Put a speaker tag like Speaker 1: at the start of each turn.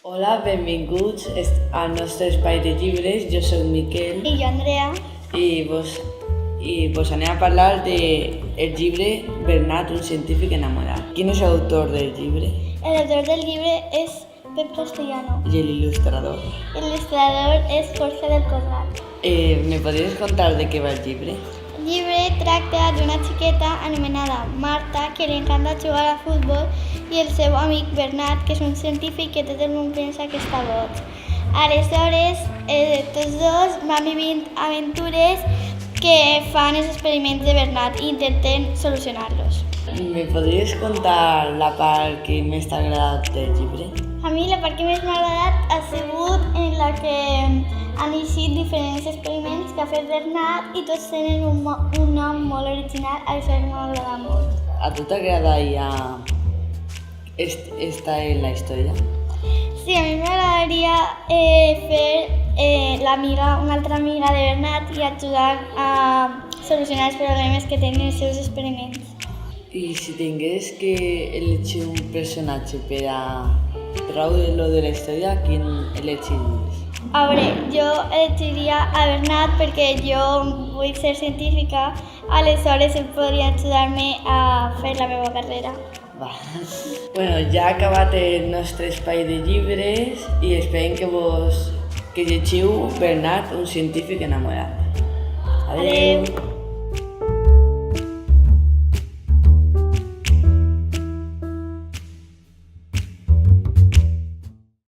Speaker 1: Hola, benvinguts al nostre espai de llibres. Jo soc Miquel
Speaker 2: I jo, Andrea.
Speaker 1: i vos anem a parlar del llibre Bernat, un científic enamorat. Quin és l'autor del llibre?
Speaker 2: El autor del llibre és Pep Castellano.
Speaker 1: I l'il·lustrador?
Speaker 2: El ilustrador és Jorge del Corral.
Speaker 1: Me podries contar de què va el llibre?
Speaker 2: El llibre tracta d'una xiqueta anomenada Marta que li encanta jugar a futbol i el seu amic Bernat, que és un científic que tot el món pensa que està boig. Aleshores, tots dos van vivint aventures que fan els experiments de Bernat i intenten solucionar-los.
Speaker 1: Me podries contar la part que més t'ha agradat del llibre?
Speaker 2: A mi la part que més m'ha agradat ha sigut en la que han eixit diferents experiments que ha fet Bernat i tots tenen un nom molt original, això m'ha agradat molt.
Speaker 1: A tu t'agrada ja estar en la història?
Speaker 2: Sí, a mi m'agradaria fer una altra amiga de Bernat i ajudar a solucionar els problemes que tenen els seus experiments.
Speaker 1: I si tingués que elegir un personatge per a treure-lo de la història, quin elegiries?
Speaker 2: A veure, jo elegiria a Bernat perquè jo vull ser científica, aleshores ell podria ajudar-me a fer la meva carrera.
Speaker 1: Va. Bueno, ja ha acabat el nostre espai de llibres i esperem que llegiu Bernat, un científic enamorat. Adeu.